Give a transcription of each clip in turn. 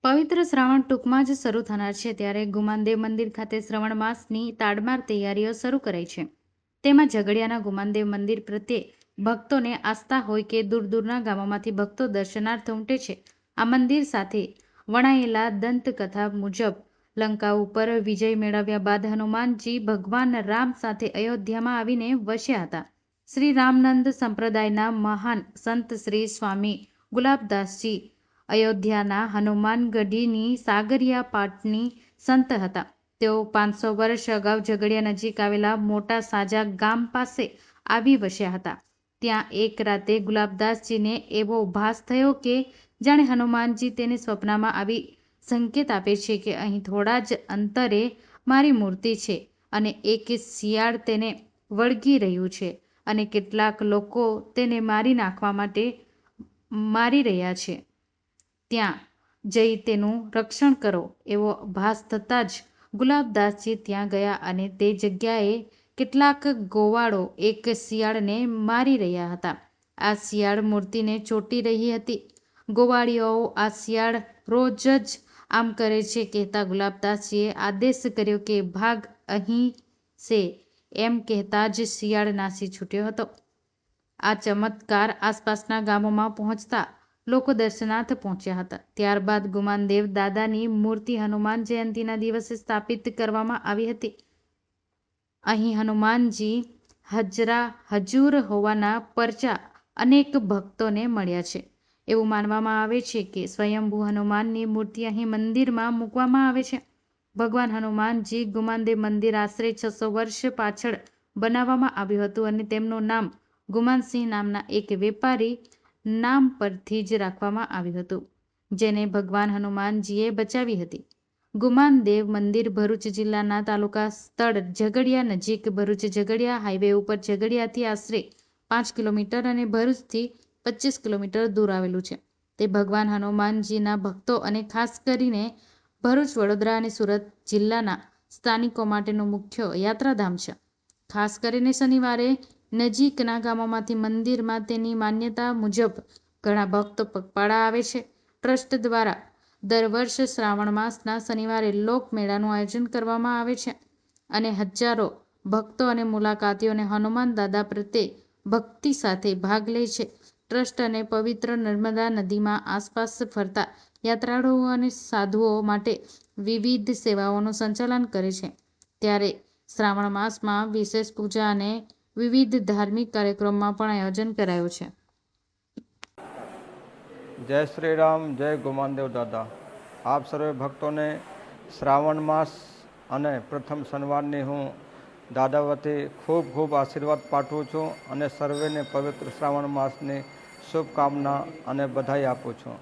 પવિત્ર શ્રાવણ ટૂંકમાં જ શરૂ થનાર છે ત્યારે ગુમાનદેવ મંદિર ખાતે શ્રાવણ માસની તાડમાર તૈયારીઓ શરૂ કરાઈ છે. તેમાં ઝઘડિયાના ગુમાનદેવ મંદિર પ્રત્યે ભક્તોને આસ્થા હોય કે દૂર દૂરના ગામોમાંથી ભક્તો દર્શનાર્થે ઉમટે છે. આ મંદિર સાથે વણાયેલા દંતકથા મુજબ લંકા ઉપર વિજય મેળવ્યા બાદ હનુમાનજી ભગવાન રામ સાથે અયોધ્યામાં આવીને વસ્યા હતા. શ્રી રામનંદ સંપ્રદાયના મહાન સંત શ્રી સ્વામી ગુલાબદાસજી અયોધ્યાના હનુમાનગઢીની સાગરિયા પાટની સંત હતા. તેઓ 500 વર્ષ અગાઉ ઝઘડિયા નજીક આવેલા મોટા સાજા ગામ પાસે આવી વસ્યા હતા. ત્યાં એક રાતે ગુલાબદાસજીને એવો ભાસ થયો કે જાણે હનુમાનજી તેને સ્વપ્નમાં આવી સંકેત આપે છે કે અહીં થોડા જ અંતરે મારી મૂર્તિ છે અને એક શિયાળ તેને વળગી રહ્યું છે અને કેટલાક લોકો તેને મારી નાખવા માટે મારી રહ્યા છે. ત્યાં જઈ તેનું રક્ષણ કરો. એવો ભાસ થતાં જ ગુલાબદાસજી ત્યાં ગયા અને તે જગ્યાએ કેટલાક ગોવાળો એક શિયાળને મારી રહ્યા હતા. આ શિયાળ મૂર્તિને ચોંટી રહી હતી. ગોવાળીઓ આ શિયાળ રોજ જ આમ કરે છે કહેતા ગુલાબદાસજીએ આદેશ કર્યો કે ભાગ અહીં છે. એમ કહેતા જ શિયાળ નાસી છૂટ્યો હતો. આ ચમત્કાર આસપાસના ગામોમાં પહોંચતા લોકો દર્શનાર્થે પહોંચ્યા હતા. ત્યારબાદ ગુમાનદેવ દાદાની મૂર્તિ હનુમાન જયંતીના દિવસે સ્થાપિત કરવામાં આવી હતી. અહીં હનુમાનજી હજુર હોવાના પરચા અનેક ભક્તોને મળ્યા છે. એવું માનવામાં આવે છે કે સ્વયંભૂ હનુમાનની મૂર્તિ અહીં મંદિરમાં મૂકવામાં આવે છે. ભગવાન હનુમાનજી ગુમાનદેવ મંદિર આશરે 600 વર્ષ પાછળ બનાવવામાં આવ્યું હતું અને તેમનું નામ ગુમાનસિંહ નામના એક વેપારી નામ પરથી જ રાખવામાં આવ્યું હતું, જેને ભગવાન હનુમાનજીએ બચાવી હતી. ગુમાનદેવ મંદિર ભરૂચ જિલ્લાના તાલુકા સ્થળ ઝઘડિયા નજીક ભરૂચ ઝઘડિયા હાઈવે ઉપર ઝઘડિયાથી આશરે 5 કિલોમીટર અને ભરૂચથી 25 કિલોમીટર દૂર આવેલું છે. તે ભગવાન હનુમાનજીના ભક્તો અને ખાસ કરીને ભરૂચ, વડોદરા અને સુરત જિલ્લાના સ્થાનિકો માટેનું મુખ્ય યાત્રાધામ છે. ખાસ કરીને શનિવારે નજીકના ગામોમાંથી મંદિરમાં તેની માન્યતા મુજબ ઘણા ભક્તો પગપાળા આવે છે. ટ્રસ્ટ દ્વારા દર વર્ષે શ્રાવણ માસના શનિવારે લોકમેળાનું આયોજન કરવામાં આવે છે અને હજારો ભક્તો અને મુલાકાતીઓને હનુમાન દાદા પ્રત્યે ભક્તિ સાથે ભાગ લે છે. ટ્રસ્ટ અને પવિત્ર નર્મદા નદીમાં આસપાસ ફરતા યાત્રાળુઓ અને સાધુઓ માટે વિવિધ સેવાઓનું સંચાલન કરે છે. ત્યારે શ્રાવણ માસમાં વિશેષ પૂજા અને વિવિધ ધાર્મિક કાર્યક્રમોમાં પણ આયોજન કરાયું છે. જય શ્રી રામ, જય ગુમાનદેવ દાદા. આપ સર્વે ભક્તોને શ્રાવણ માસ અને પ્રથમ શનિવારની હું દાદા વતી ખૂબ ખૂબ આશીર્વાદ પાઠવું છું અને સર્વેને પવિત્ર શ્રાવણ માસની શુભકામના અને બધાઈ આપું છું.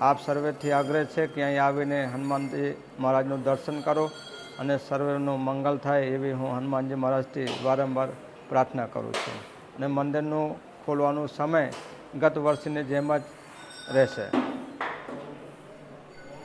આપ સર્વેથી આગ્રહ છે કે અહીં આવીને હનુમાનજી મહારાજનું દર્શન કરો અને સર્વેનું મંગલ થાય એવી હું હનુમાનજી મહારાજથી વારંવાર પ્રાર્થના કરું છું. અને મંદિરનું ખોલવાનો સમય ગત વર્ષની જેમ જ રહેશે.